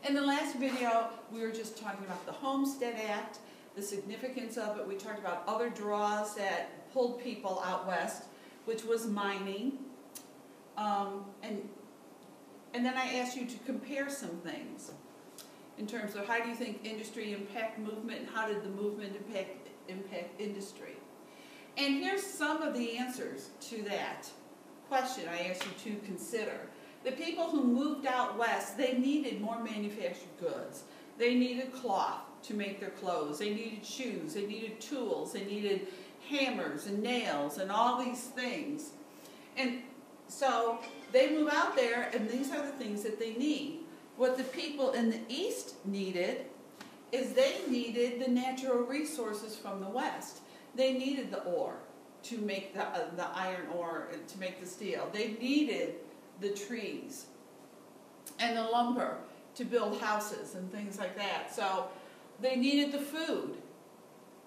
In the last video, we were just talking about the Homestead Act, the significance of it. We talked about other draws that pulled people out west, which was mining. And then I asked you to compare some things in terms of how do you think industry impact movement and how did the movement impact industry. And here's some of the answers to that question I asked you to consider. The people who moved out west, they needed more manufactured goods. They needed cloth to make their clothes. They needed shoes. They needed tools. They needed hammers and nails and all these things. And so they move out there, and these are the things that they need. What the people in the east needed is they needed the natural resources from the west. They needed the ore to make the iron ore, to make the steel. They needed the trees and the lumber to build houses and things like that. So they needed the food.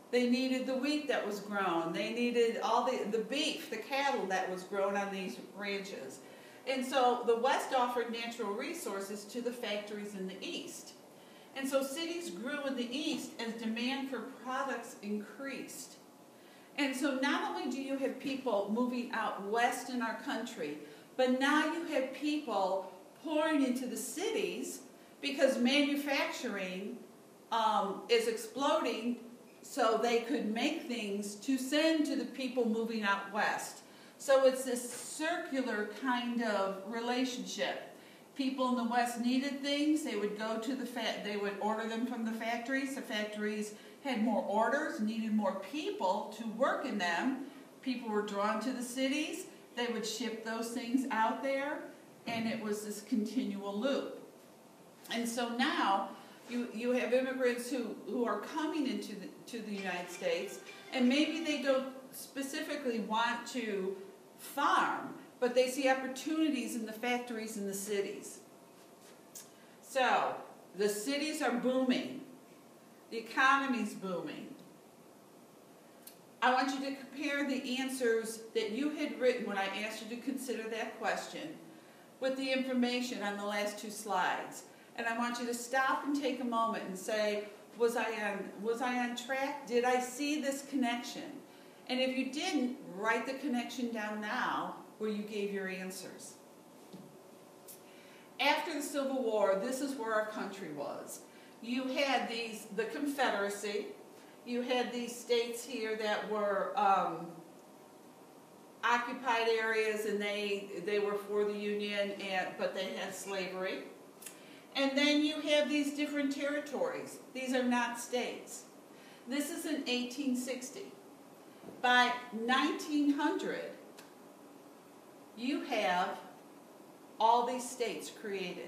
They needed the wheat that was grown. They needed all the beef, the cattle that was grown on these ranches. And so the West offered natural resources to the factories in the East. And so cities grew in the East as demand for products increased. And so not only do you have people moving out west in our country, but now you have people pouring into the cities because manufacturing is exploding so they could make things to send to the people moving out west. So it's this circular kind of relationship. People in the West needed things. They would go to they would order them from the factories. The factories had more orders, needed more people to work in them. People were drawn to the cities. They would ship those things out there, and it was this continual loop. And so now you have immigrants who are coming into the United States, and maybe they don't specifically want to farm, but they see opportunities in the factories in the cities. So the cities are booming. The economy's booming. I want you to compare the answers that you had written when I asked you to consider that question with the information on the last two slides. And I want you to stop and take a moment and say, was I on track? Did I see this connection? And if you didn't, write the connection down now where you gave your answers. After the Civil War, this is where our country was. You had the Confederacy. You had these states here that were occupied areas, and they were for the Union, but they had slavery. And then you have these different territories. These are not states. This is in 1860. By 1900, you have all these states created.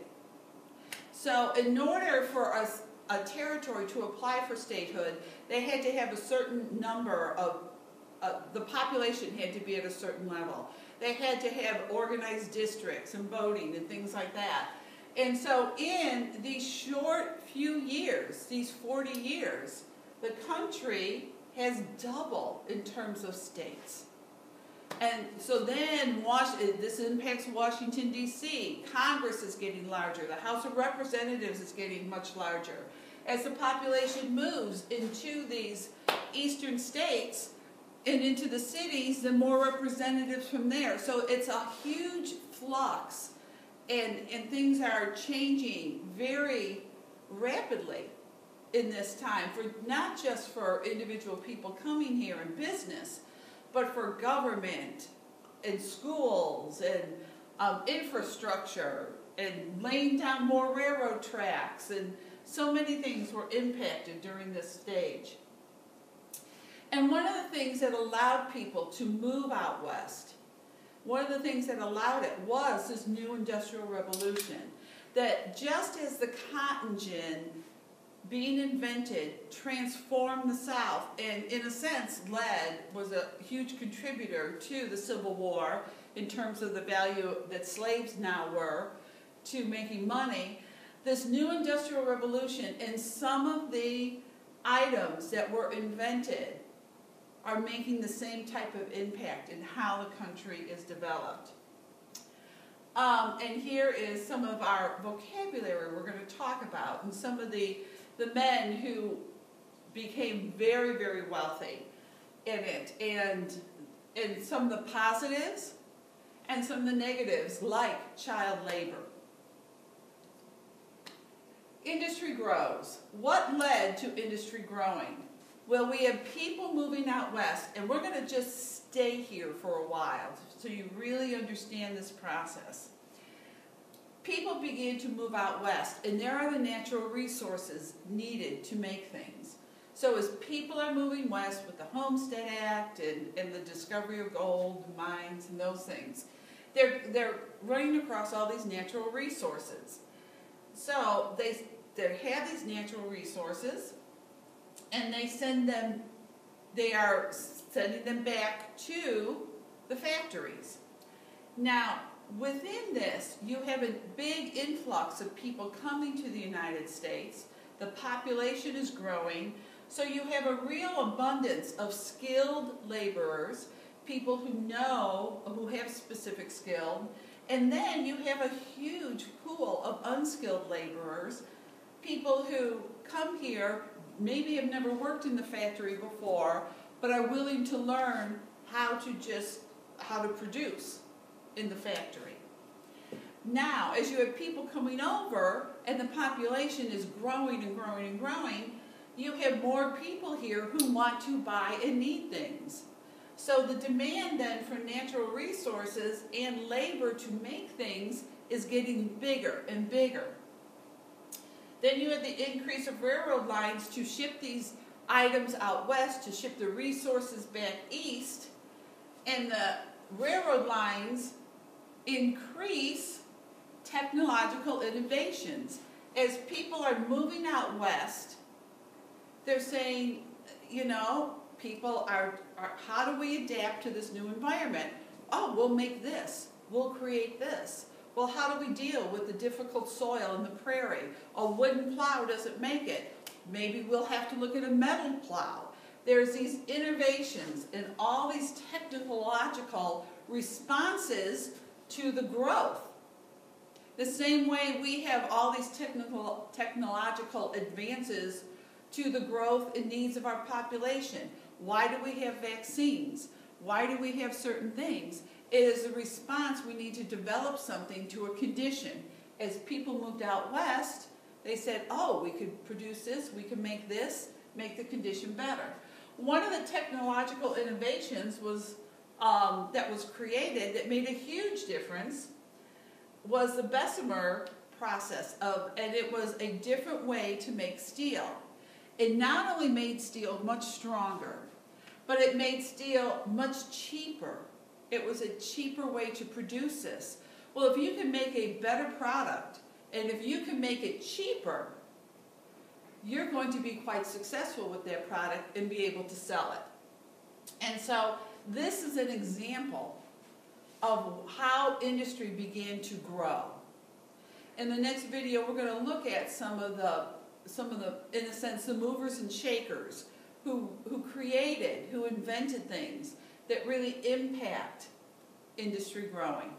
So in order for a territory to apply for statehood, they had to have a certain number of, the population had to be at a certain level. They had to have organized districts and voting and things like that. And so in these short few years, these 40 years, the country has doubled in terms of states. And so then this impacts Washington, D.C. Congress is getting larger. The House of Representatives is getting much larger. As the population moves into these eastern states and into the cities, the more representatives from there. So it's a huge flux, and things are changing very rapidly in this time, for not just for individual people coming here in business, but for government and schools and infrastructure and laying down more railroad tracks, and so many things were impacted during this stage. And one of the things that allowed people to move out west, one of the things that allowed it was this new industrial revolution, that just as the cotton gin being invented transformed the South, and in a sense was a huge contributor to the Civil War in terms of the value that slaves now were to making money, this new industrial revolution and some of the items that were invented are making the same type of impact in how the country is developed. And here is some of our vocabulary we're going to talk about, and some of the men who became very, very wealthy in it, and some of the positives and some of the negatives, like child labor. Industry grows. What led to industry growing? Well, we have people moving out west, and we're going to just stay here for a while so you really understand this process. People began to move out west, and there are the natural resources needed to make things. So as people are moving west with the Homestead Act and the discovery of gold, mines, and those things, they're running across all these natural resources. So they have these natural resources, and they are sending them back to the factories. Now, within this, you have a big influx of people coming to the United States. The population is growing, so you have a real abundance of skilled laborers, people who have specific skill, and then you have a huge pool of unskilled laborers, people who come here, maybe have never worked in the factory before, but are willing to learn how to produce in the factory. Now, as you have people coming over and the population is growing and growing and growing, you have more people here who want to buy and need things. So the demand then for natural resources and labor to make things is getting bigger and bigger. Then you have the increase of railroad lines to ship these items out west, to ship the resources back east, and the railroad lines increase technological innovations. As people are moving out west, they're saying, people are how do we adapt to this new environment? Oh, we'll make this. We'll create this. Well, how do we deal with the difficult soil in the prairie? A wooden plow doesn't make it. Maybe we'll have to look at a metal plow. There's these innovations and all these technological responses to the growth. The same way we have all these technological advances to the growth and needs of our population. Why do we have vaccines? Why do we have certain things? It is a response. We need to develop something to a condition. As people moved out west, they said, oh, we could produce this, we can make this, make the condition better. One of the technological innovations that was created that made a huge difference was the Bessemer process, and it was a different way to make steel. It not only made steel much stronger, but it made steel much cheaper. It was a cheaper way to produce this. Well, if you can make a better product, and if you can make it cheaper, you're going to be quite successful with that product and be able to sell it. And so this is an example of how industry began to grow. In the next video, we're going to look at some of the, in a sense, the movers and shakers who created, who invented things that really impact industry growing.